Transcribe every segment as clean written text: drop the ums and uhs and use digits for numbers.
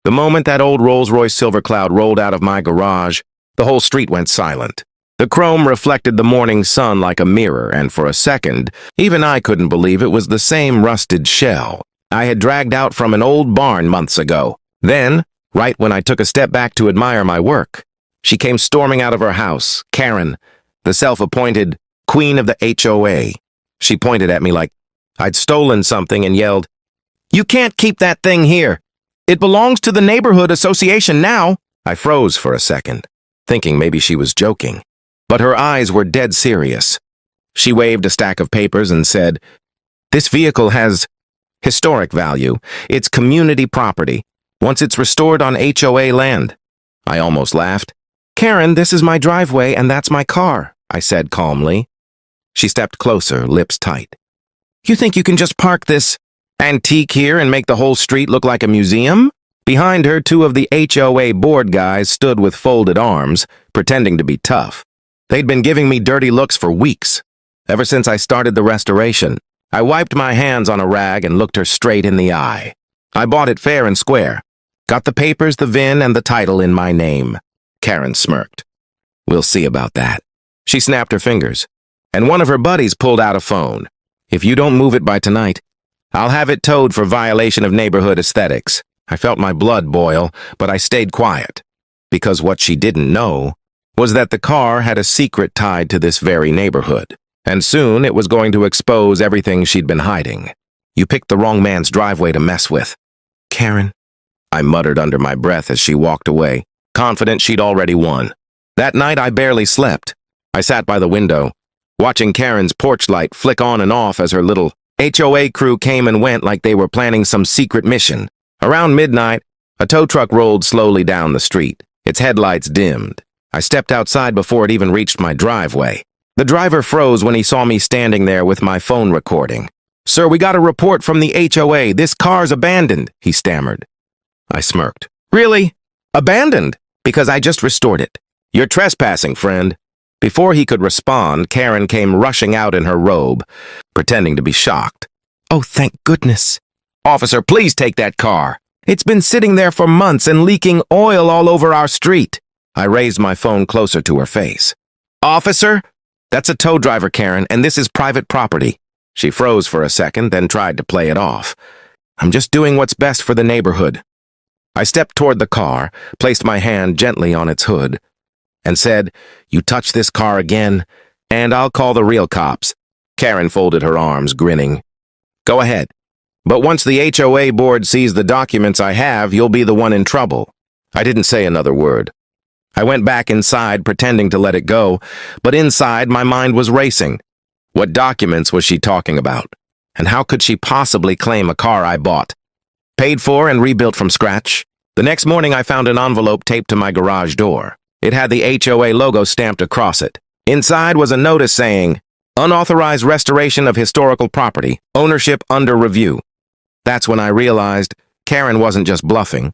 The moment that old Rolls-Royce Silver Cloud rolled out of my garage, the whole street went silent. The chrome reflected the morning sun like a mirror, and for a second, even I couldn't believe it was the same rusted shell I had dragged out from an old barn months ago. Then, right when I took a step back to admire my work, she came storming out of her house, Karen, the self-appointed queen of the HOA. She pointed at me like I'd stolen something and yelled, "You can't keep that thing here. It belongs to the neighborhood association now." I froze for a second, thinking maybe she was joking, but her eyes were dead serious. She waved a stack of papers and said, "This vehicle has historic value. It's community property. Once it's restored on HOA land." I almost laughed. "Karen, this is my driveway and that's my car," I said calmly. She stepped closer, lips tight. "You think you can just park this antique here and make the whole street look like a museum?" Behind her, two of the HOA board guys stood with folded arms, pretending to be tough. They'd been giving me dirty looks for weeks, ever since I started the restoration. I wiped my hands on a rag and looked her straight in the eye. "I bought it fair and square. Got the papers, the VIN, and the title in my name." Karen smirked. "We'll see about that." She snapped her fingers, and one of her buddies pulled out a phone. "If you don't move it by tonight, I'll have it towed for violation of neighborhood aesthetics." I felt my blood boil, but I stayed quiet, because what she didn't know was that the car had a secret tied to this very neighborhood, and soon it was going to expose everything she'd been hiding. "You picked the wrong man's driveway to mess with, Karen," I muttered under my breath as she walked away, confident she'd already won. That night I barely slept. I sat by the window, watching Karen's porch light flick on and off as her little HOA crew came and went like they were planning some secret mission. Around midnight, a tow truck rolled slowly down the street, its headlights dimmed. I stepped outside before it even reached my driveway. The driver froze when he saw me standing there with my phone recording. "Sir, we got a report from the HOA. This car's abandoned," he stammered. I smirked. "Really? Abandoned? Because I just restored it. You're trespassing, friend." Before he could respond, Karen came rushing out in her robe, pretending to be shocked. "Oh, thank goodness." "Officer, please take that car. It's been sitting there for months and leaking oil all over our street." I raised my phone closer to her face. "Officer? That's a tow driver, Karen, and this is private property." She froze for a second, then tried to play it off. "I'm just doing what's best for the neighborhood." I stepped toward the car, placed my hand gently on its hood, and said, "You touch this car again, and I'll call the real cops." Karen folded her arms, grinning. "Go ahead. But once the HOA board sees the documents I have, you'll be the one in trouble." I didn't say another word. I went back inside, pretending to let it go, but inside my mind was racing. What documents was she talking about? And how could she possibly claim a car I bought, paid for and rebuilt from scratch? The next morning I found an envelope taped to my garage door. It had the HOA logo stamped across it. Inside was a notice saying, "Unauthorized restoration of historical property, ownership under review." That's when I realized Karen wasn't just bluffing.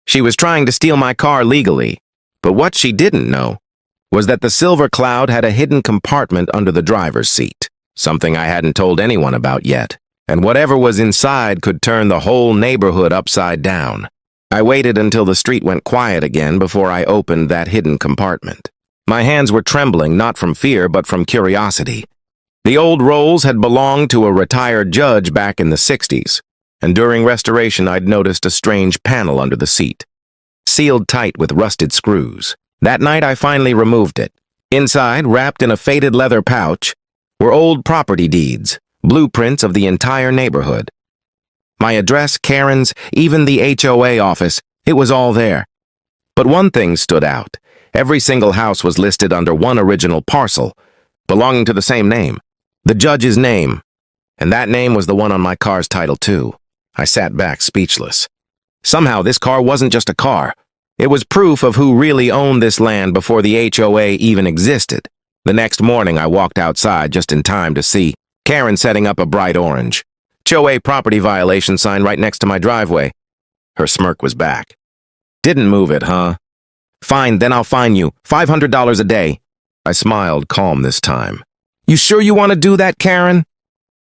She was trying to steal my car legally. But what she didn't know was that the Silver Cloud had a hidden compartment under the driver's seat, something I hadn't told anyone about yet. And whatever was inside could turn the whole neighborhood upside down. I waited until the street went quiet again before I opened that hidden compartment. My hands were trembling, not from fear, but from curiosity. The old Rolls had belonged to a retired judge back in the 60s. And during restoration I'd noticed a strange panel under the seat, sealed tight with rusted screws. That night I finally removed it. Inside, wrapped in a faded leather pouch, were old property deeds, blueprints of the entire neighborhood. My address, Karen's, even the HOA office, it was all there. But one thing stood out. Every single house was listed under one original parcel, belonging to the same name, the judge's name. And that name was the one on my car's title too. I sat back speechless. Somehow this car wasn't just a car. It was proof of who really owned this land before the HOA even existed. The next morning I walked outside just in time to see Karen setting up a bright orange HOA property violation sign right next to my driveway. Her smirk was back. "Didn't move it, huh? Fine, then I'll fine you. $500 a day." I smiled, calm this time. "You sure you want to do that, Karen?"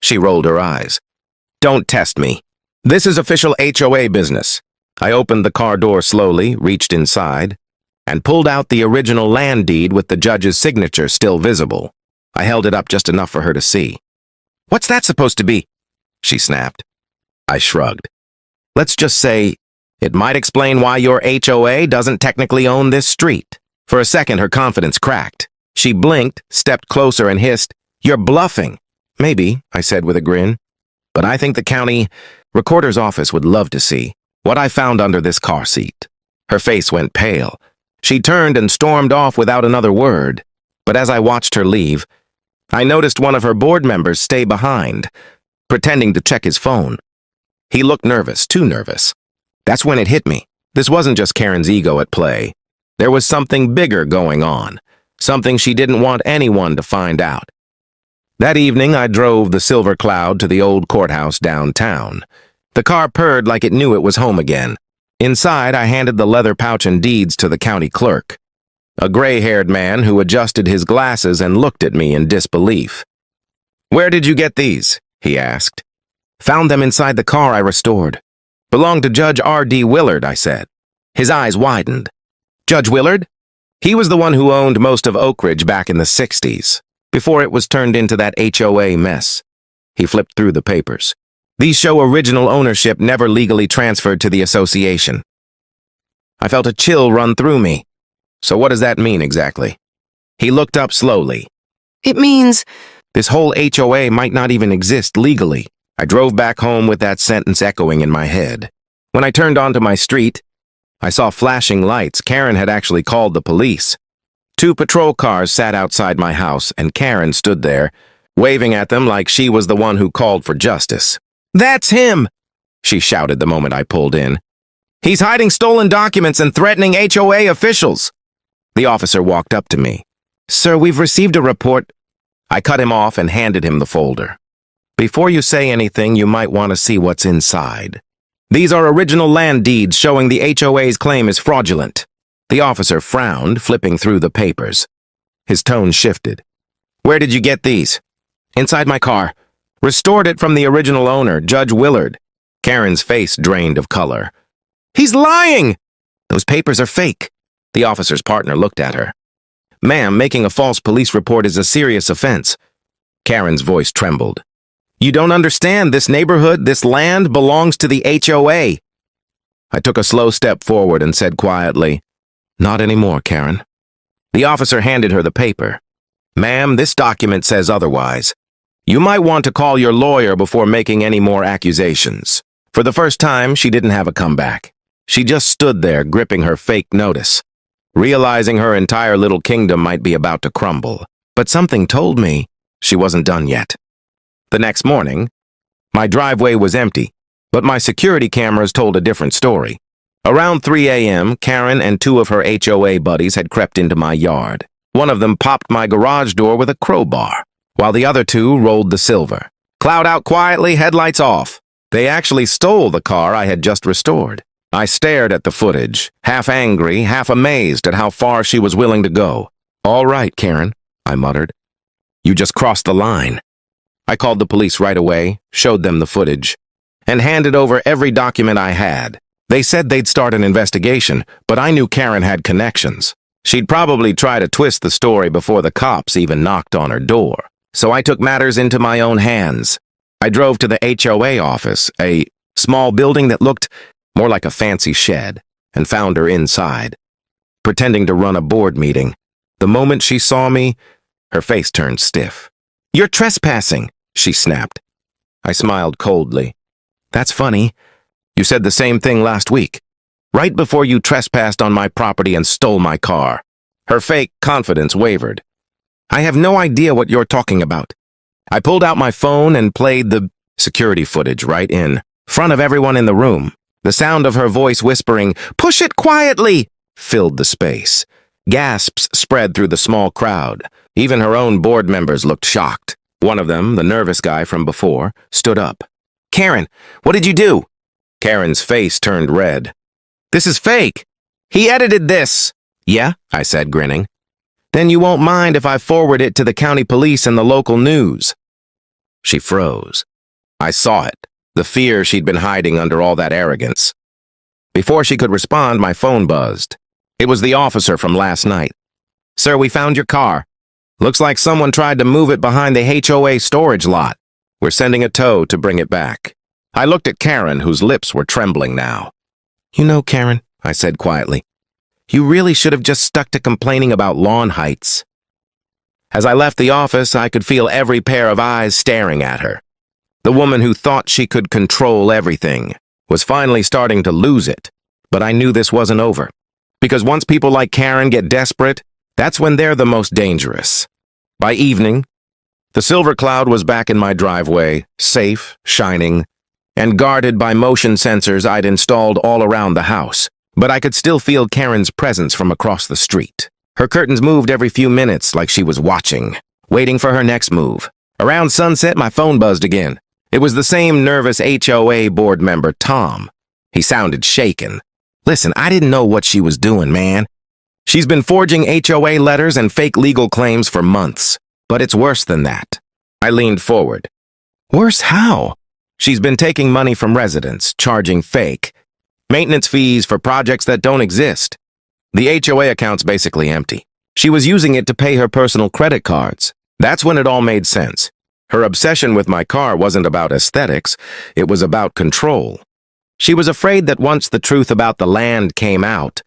She rolled her eyes. "Don't test me. This is official HOA business. I opened the car door slowly, reached inside, and pulled out the original land deed with the judge's signature still visible. I held it up just enough for her to see. "What's that supposed to be?" she snapped. I shrugged. "Let's just say, it might explain why your HOA doesn't technically own this street." For a second, her confidence cracked. She blinked, stepped closer, and hissed, "You're bluffing." "Maybe," I said with a grin. "But I think the county recorder's office would love to see what I found under this car seat." Her face went pale. She turned and stormed off without another word. But as I watched her leave, I noticed one of her board members stay behind, pretending to check his phone. He looked nervous, too nervous. That's when it hit me. This wasn't just Karen's ego at play. There was something bigger going on, something she didn't want anyone to find out. That evening, I drove the Silver Cloud to the old courthouse downtown. The car purred like it knew it was home again. Inside, I handed the leather pouch and deeds to the county clerk, a gray-haired man who adjusted his glasses and looked at me in disbelief. "Where did you get these?" he asked. "Found them inside the car I restored. Belonged to Judge R.D. Willard," I said. His eyes widened. "Judge Willard? He was the one who owned most of Oak Ridge back in the 60s, before it was turned into that HOA mess." He flipped through the papers. "These show original ownership never legally transferred to the association." I felt a chill run through me. "So what does that mean exactly?" He looked up slowly. "It means "This whole HOA might not even exist legally." I drove back home with that sentence echoing in my head. When I turned onto my street, I saw flashing lights. Karen had actually called the police. 2 patrol cars sat outside my house, and Karen stood there, waving at them like she was the one who called for justice. "That's him!" she shouted the moment I pulled in. "He's hiding stolen documents and threatening HOA officials." The officer walked up to me. "Sir, we've received a report." I cut him off and handed him the folder. "Before you say anything, you might want to see what's inside. These are original land deeds showing the HOA's claim is fraudulent." The officer frowned, flipping through the papers. His tone shifted. "Where did you get these?" "Inside my car. Restored it from the original owner, Judge Willard." Karen's face drained of color. "He's lying!" "Those papers are fake." The officer's partner looked at her. "Ma'am, making a false police report is a serious offense." Karen's voice trembled. "You don't understand. This neighborhood, this land, belongs to the HOA." I took a slow step forward and said quietly, "Not anymore, Karen." The officer handed her the paper. "Ma'am, this document says otherwise. You might want to call your lawyer before making any more accusations." For the first time, she didn't have a comeback. She just stood there, gripping her fake notice, realizing her entire little kingdom might be about to crumble. But something told me she wasn't done yet. The next morning, my driveway was empty, but my security cameras told a different story. Around 3 a.m., Karen and 2 of her HOA buddies had crept into my yard. One of them popped my garage door with a crowbar, while the other 2 rolled the silver. Cloud out quietly, headlights off. They actually stole the car I had just restored. I stared at the footage, half angry, half amazed at how far she was willing to go. "All right, Karen," I muttered. "You just crossed the line." I called the police right away, showed them the footage, and handed over every document I had. They said they'd start an investigation, but I knew Karen had connections. She'd probably try to twist the story before the cops even knocked on her door. So I took matters into my own hands. I drove to the HOA office, a small building that looked more like a fancy shed, and found her inside, pretending to run a board meeting. The moment she saw me, her face turned stiff. "You're trespassing," she snapped. I smiled coldly. "That's funny. You said the same thing last week, right before you trespassed on my property and stole my car." Her fake confidence wavered. "I have no idea what you're talking about." I pulled out my phone and played the security footage right in front of everyone in the room. The sound of her voice whispering, "Push it quietly," filled the space. Gasps spread through the small crowd. Even her own board members looked shocked. One of them, the nervous guy from before, stood up. "Karen, what did you do?" Karen's face turned red. "This is fake. He edited this." "Yeah," I said, grinning. "Then you won't mind if I forward it to the county police and the local news." She froze. I saw it, the fear she'd been hiding under all that arrogance. Before she could respond, my phone buzzed. It was the officer from last night. "Sir, we found your car. Looks like someone tried to move it behind the HOA storage lot. We're sending a tow to bring it back." I looked at Karen, whose lips were trembling now. "You know, Karen," I said quietly, "you really should have just stuck to complaining about lawn heights." As I left the office, I could feel every pair of eyes staring at her. The woman who thought she could control everything was finally starting to lose it. But I knew this wasn't over. Because once people like Karen get desperate, that's when they're the most dangerous. By evening, the Silver Cloud was back in my driveway, safe, shining, and guarded by motion sensors I'd installed all around the house. But I could still feel Karen's presence from across the street. Her curtains moved every few minutes like she was watching, waiting for her next move. Around sunset, my phone buzzed again. It was the same nervous HOA board member, Tom. He sounded shaken. "Listen, I didn't know what she was doing, man. She's been forging HOA letters and fake legal claims for months. But it's worse than that." I leaned forward. "Worse how?" "She's been taking money from residents, charging fake maintenance fees for projects that don't exist. The HOA account's basically empty. She was using it to pay her personal credit cards. That's when it all made sense. Her obsession with my car wasn't about aesthetics, it was about control. She was afraid that once the truth about the land came out,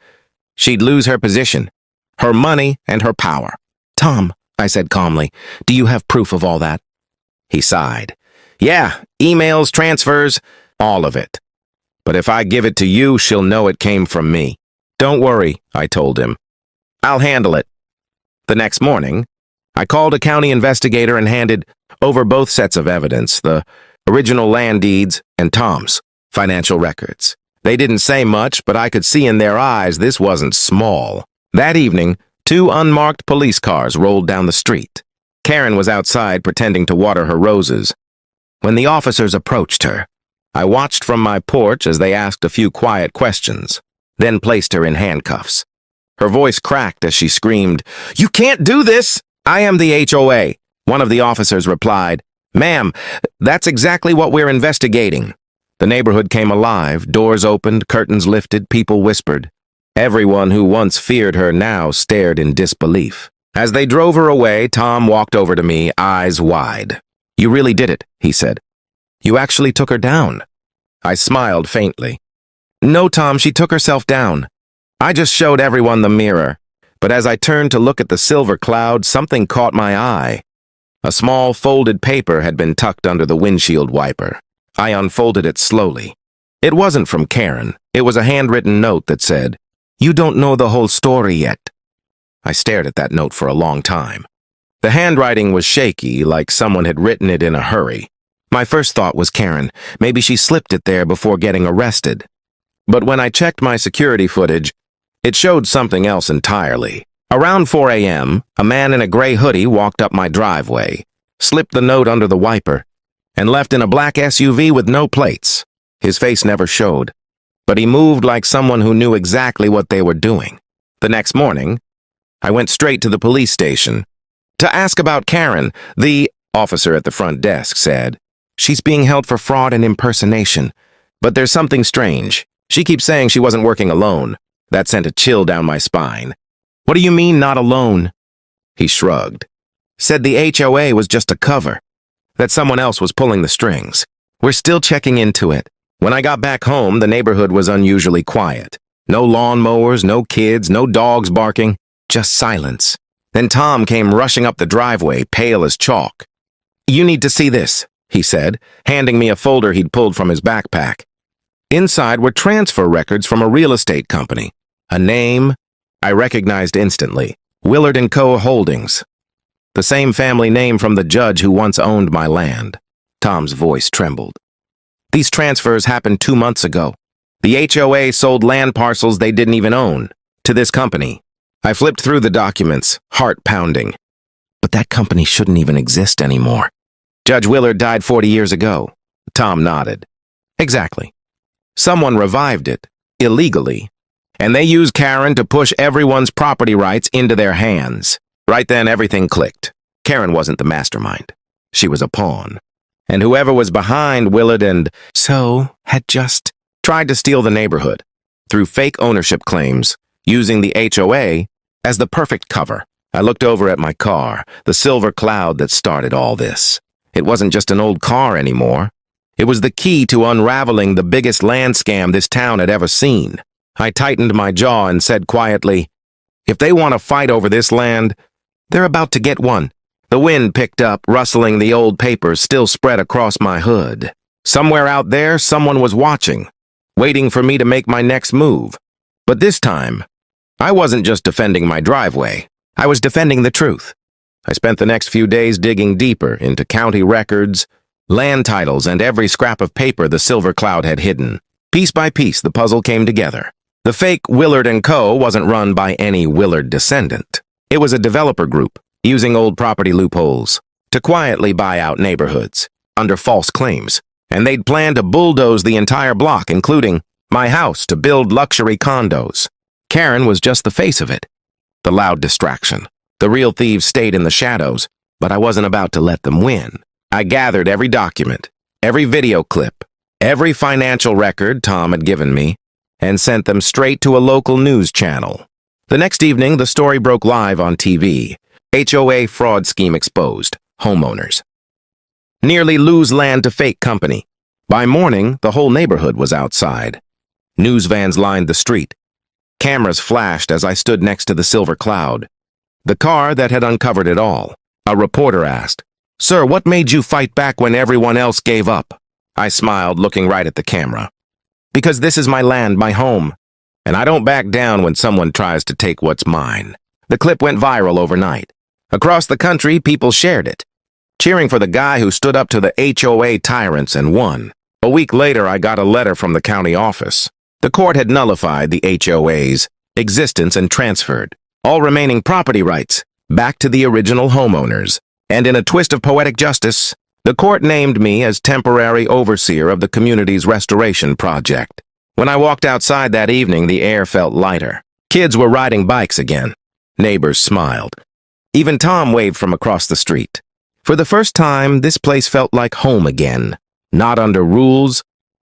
she'd lose her position, her money, and her power." "Tom," I said calmly, "do you have proof of all that?" He sighed. "Yeah, emails, transfers, all of it. But if I give it to you, she'll know it came from me." "Don't worry," I told him. "I'll handle it." The next morning, I called a county investigator and handed over both sets of evidence, the original land deeds and Tom's financial records. They didn't say much, but I could see in their eyes this wasn't small. That evening, 2 unmarked police cars rolled down the street. Karen was outside pretending to water her roses. When the officers approached her, I watched from my porch as they asked a few quiet questions, then placed her in handcuffs. Her voice cracked as she screamed, "You can't do this!" "I am the HOA," one of the officers replied. "Ma'am, that's exactly what we're investigating." The neighborhood came alive, doors opened, curtains lifted, people whispered. Everyone who once feared her now stared in disbelief. As they drove her away, Tom walked over to me, eyes wide. "You really did it," he said. "You actually took her down." I smiled faintly. "No, Tom, she took herself down. I just showed everyone the mirror. But as I turned to look at the Silver Cloud, something caught my eye. A small folded paper had been tucked under the windshield wiper. I unfolded it slowly. It wasn't from Karen. It was a handwritten note that said, "You don't know the whole story yet." I stared at that note for a long time. The handwriting was shaky, like someone had written it in a hurry. My first thought was Karen. Maybe she slipped it there before getting arrested. But when I checked my security footage, it showed something else entirely. Around 4 a.m., a man in a gray hoodie walked up my driveway, slipped the note under the wiper, and left in a black SUV with no plates. His face never showed, but he moved like someone who knew exactly what they were doing. The next morning, I went straight to the police station to ask about Karen. The officer at the front desk said, "She's being held for fraud and impersonation, but there's something strange. She keeps saying she wasn't working alone." That sent a chill down my spine. "What do you mean, not alone?" He shrugged. "Said the HOA was just a cover, that someone else was pulling the strings. We're still checking into it." When I got back home, the neighborhood was unusually quiet. No lawnmowers, no kids, no dogs barking, just silence. Then Tom came rushing up the driveway, pale as chalk. "You need to see this," he said, handing me a folder he'd pulled from his backpack. Inside were transfer records from a real estate company. A name I recognized instantly, Willard & Co. Holdings. The same family name from the judge who once owned my land. Tom's voice trembled. "These transfers happened 2 months ago. The HOA sold land parcels they didn't even own to this company." I flipped through the documents, heart pounding. "But that company shouldn't even exist anymore." "Judge Willard died 40 years ago." Tom nodded. "Exactly. Someone revived it, illegally, and they used Karen to push everyone's property rights into their hands." Right then, everything clicked. Karen wasn't the mastermind. She was a pawn. And whoever was behind Willard and so had just tried to steal the neighborhood. through fake ownership claims, using the HOA as the perfect cover. I looked over at my car, the Silver Cloud that started all this. It wasn't just an old car anymore. It was the key to unraveling the biggest land scam this town had ever seen. I tightened my jaw and said quietly, "If they want to fight over this land, they're about to get one." The wind picked up, rustling the old papers still spread across my hood. Somewhere out there, someone was watching, waiting for me to make my next move. But this time, I wasn't just defending my driveway. I was defending the truth. I spent the next few days digging deeper into county records, land titles, and every scrap of paper the Silver Cloud had hidden. Piece by piece, the puzzle came together. The fake Willard & Co. wasn't run by any Willard descendant. It was a developer group, using old property loopholes to quietly buy out neighborhoods under false claims. And they'd planned to bulldoze the entire block, including my house, to build luxury condos. Karen was just the face of it, the loud distraction. The real thieves stayed in the shadows, but I wasn't about to let them win. I gathered every document, every video clip, every financial record Tom had given me, and sent them straight to a local news channel. The next evening, the story broke live on TV. HOA fraud scheme exposed. Homeowners nearly lose land to fake company. By morning, the whole neighborhood was outside. News vans lined the street. Cameras flashed as I stood next to the Silver Cloud, the car that had uncovered it all. A reporter asked, "Sir, what made you fight back when everyone else gave up?" I smiled, looking right at the camera. "Because this is my land, my home, and I don't back down when someone tries to take what's mine." The clip went viral overnight. Across the country, people shared it, cheering for the guy who stood up to the HOA tyrants and won. A week later, I got a letter from the county office. The court had nullified the HOA's existence and transferred all remaining property rights back to the original homeowners. And in a twist of poetic justice, the court named me as temporary overseer of the community's restoration project. When I walked outside that evening, the air felt lighter. Kids were riding bikes again. Neighbors smiled. Even Tom waved from across the street. For the first time, this place felt like home again. Not under rules,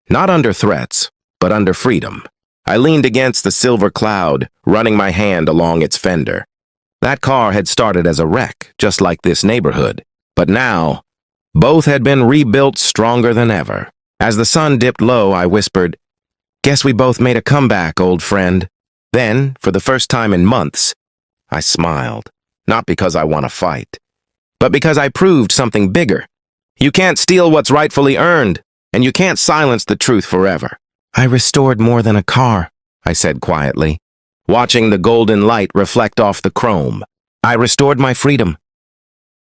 not under threats, but under freedom. I leaned against the Silver Cloud, running my hand along its fender. That car had started as a wreck, just like this neighborhood. But now, both had been rebuilt stronger than ever. As the sun dipped low, I whispered, "Guess we both made a comeback, old friend." Then, for the first time in months, I smiled. Not because I want to fight, but because I proved something bigger. You can't steal what's rightfully earned, and you can't silence the truth forever. "I restored more than a car," I said quietly, watching the golden light reflect off the chrome. "I restored my freedom.